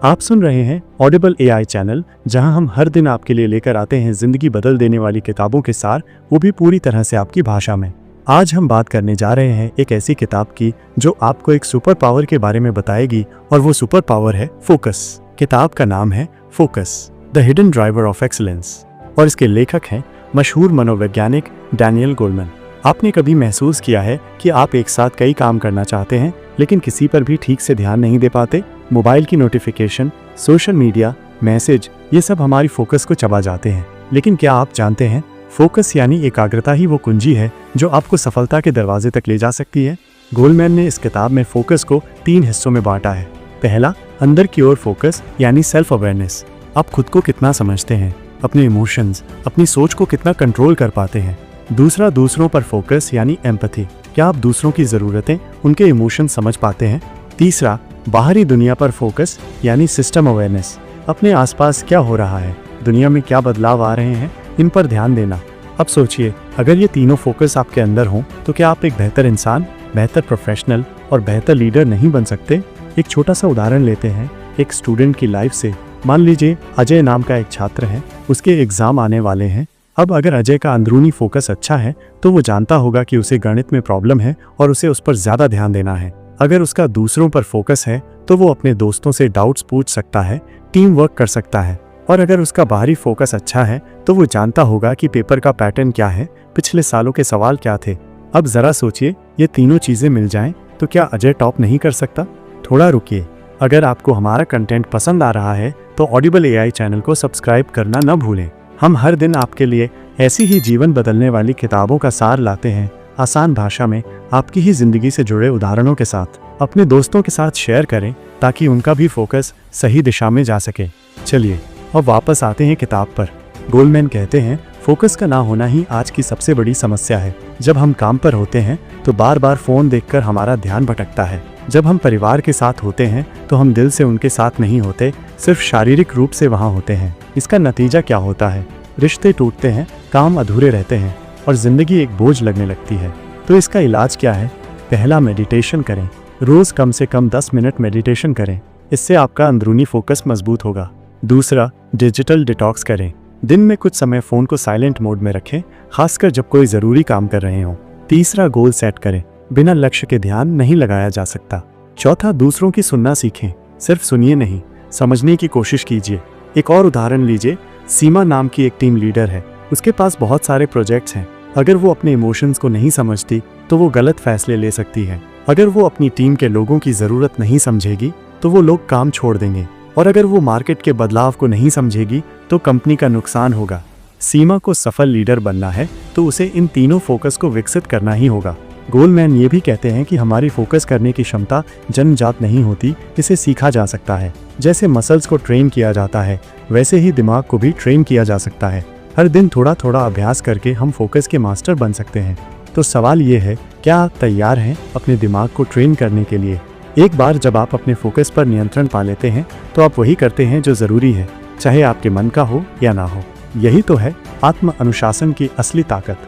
आप सुन रहे हैं ऑडिबल एआई चैनल, जहां हम हर दिन आपके लिए लेकर आते हैं जिंदगी बदल देने वाली किताबों के सार, वो भी पूरी तरह से आपकी भाषा में। आज हम बात करने जा रहे हैं एक ऐसी किताब की जो आपको एक सुपर पावर के बारे में बताएगी, और वो सुपर पावर है फोकस। किताब का नाम है focus, the hidden driver of excellence, और इसके लेखक हैं मशहूर मनोवैज्ञानिक डैनियल गोलमैन। आपने कभी महसूस किया है कि आप एक साथ कई काम करना चाहते हैं लेकिन किसी पर भी ठीक से ध्यान नहीं दे पाते? मोबाइल की नोटिफिकेशन, सोशल मीडिया, मैसेज, ये सब हमारी फोकस को चबा जाते हैं। लेकिन क्या आप जानते हैं, फोकस यानी एकाग्रता ही वो कुंजी है जो आपको सफलता के दरवाजे तक ले जा सकती है। गोलमैन ने इस किताब में फोकस को 3 हिस्सों में बांटा है। पहला, अंदर की ओर फोकस यानी सेल्फ अवेयरनेस। आप खुद को कितना समझते हैं, अपने इमोशंस, अपनी सोच को कितना कंट्रोल कर पाते हैं। दूसरा, दूसरों पर फोकस यानी एम्पैथी। क्या आप दूसरों की ज़रूरतें, उनके इमोशन समझ पाते हैं। तीसरा, बाहरी दुनिया पर फोकस यानी सिस्टम अवेयरनेस। अपने आसपास क्या हो रहा है, दुनिया में क्या बदलाव आ रहे हैं, इन पर ध्यान देना। अब सोचिए, अगर ये तीनों फोकस आपके अंदर हों तो क्या आप एक बेहतर इंसान, बेहतर प्रोफेशनल और बेहतर लीडर नहीं बन सकते? एक छोटा सा उदाहरण लेते हैं एक स्टूडेंट की लाइफ से। मान लीजिए अजय नाम का एक छात्र है, उसके एग्जाम आने वाले हैं। अब अगर अजय का अंदरूनी फोकस अच्छा है तो वो जानता होगा कि उसे गणित में प्रॉब्लम है और उसे उस पर ज़्यादा ध्यान देना है। अगर उसका दूसरों पर फोकस है तो वो अपने दोस्तों से डाउट्स पूछ सकता है, टीम वर्क कर सकता है। और अगर उसका बाहरी फोकस अच्छा है तो वो जानता होगा कि पेपर का पैटर्न क्या है, पिछले सालों के सवाल क्या थे। अब ज़रा सोचिए, ये तीनों चीज़ें मिल जाएं तो क्या अजय टॉप नहीं कर सकता? थोड़ा रुकिए, अगर आपको हमारा कंटेंट पसंद आ रहा है तो ऑडिबल एआई चैनल को सब्सक्राइब करना न भूलें। हम हर दिन आपके लिए ऐसी ही जीवन बदलने वाली किताबों का सार लाते हैं, आसान भाषा में, आपकी ही जिंदगी से जुड़े उदाहरणों के साथ। अपने दोस्तों के साथ शेयर करें ताकि उनका भी फोकस सही दिशा में जा सके। चलिए अब वापस आते हैं किताब पर। गोलमैन कहते हैं, फोकस का ना होना ही आज की सबसे बड़ी समस्या है। जब हम काम पर होते हैं तो बार बार फोन देखकर हमारा ध्यान भटकता है। जब हम परिवार के साथ होते हैं तो हम दिल से उनके साथ नहीं होते, सिर्फ शारीरिक रूप से वहाँ होते हैं। इसका नतीजा क्या होता है? रिश्ते टूटते हैं, काम अधूरे रहते हैं और जिंदगी एक बोझ लगने लगती है। तो इसका इलाज क्या है? पहला, मेडिटेशन करें। रोज कम से कम 10 मिनट मेडिटेशन करें, इससे आपका अंदरूनी फोकस मजबूत होगा। दूसरा, डिजिटल डिटॉक्स करें। दिन में कुछ समय फोन को साइलेंट मोड में रखें, खासकर जब कोई जरूरी काम कर रहे हों। तीसरा, गोल सेट करें। बिना लक्ष्य के ध्यान नहीं लगाया जा सकता। चौथा, दूसरों की सुनना सीखें, सिर्फ सुनिए नहीं, समझने की कोशिश कीजिए। एक और उदाहरण लीजिए, सीमा नाम की एक टीम लीडर है। उसके पास बहुत सारे प्रोजेक्ट्स हैं। अगर वो अपने इमोशंस को नहीं समझती तो वो गलत फैसले ले सकती है। अगर वो अपनी टीम के लोगों की ज़रूरत नहीं समझेगी तो वो लोग काम छोड़ देंगे। और अगर वो मार्केट के बदलाव को नहीं समझेगी तो कंपनी का नुकसान होगा। सीमा को सफल लीडर बनना है तो उसे इन तीनों फोकस को विकसित करना ही होगा। गोलमैन ये भी कहते हैं कि हमारी फोकस करने की क्षमता जन्मजात नहीं होती, इसे सीखा जा सकता है। जैसे मसल्स को ट्रेन किया जाता है, वैसे ही दिमाग को भी ट्रेन किया जा सकता है। हर दिन थोड़ा थोड़ा अभ्यास करके हम फोकस के मास्टर बन सकते हैं। तो सवाल ये है, क्या आप तैयार हैं अपने दिमाग को ट्रेन करने के लिए? एक बार जब आप अपने फोकस पर नियंत्रण पा लेते हैं तो आप वही करते हैं जो ज़रूरी है, चाहे आपके मन का हो या ना हो। यही तो है आत्म अनुशासन की असली ताकत,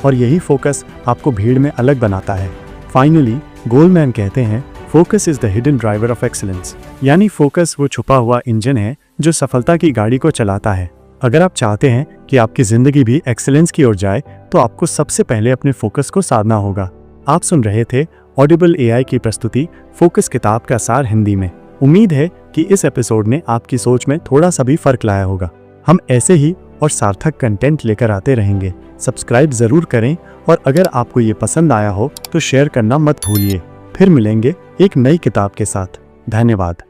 और यही फोकस आपको भीड़ में अलग बनाता है। फाइनली, गोलमैन कहते हैं, focus is the hidden driver of excellence, यानी फोकस वो छुपा हुआ इंजन है जो सफलता की गाड़ी को चलाता है। अगर आप चाहते हैं कि आपकी जिंदगी भी एक्सीलेंस की ओर जाए तो आपको सबसे पहले अपने फोकस को साधना होगा। आप सुन रहे थे ऑडिबल एआई की प्रस्तुति फोकस किताब का सार हिंदी में। उम्मीद है कि इस एपिसोड ने आपकी सोच में थोड़ा सा भी फर्क लाया होगा। हम ऐसे ही और सार्थक कंटेंट लेकर आते रहेंगे। सब्सक्राइब जरूर करें, और अगर आपको ये पसंद आया हो तो शेयर करना मत भूलिए। फिर मिलेंगे एक नई किताब के साथ। धन्यवाद।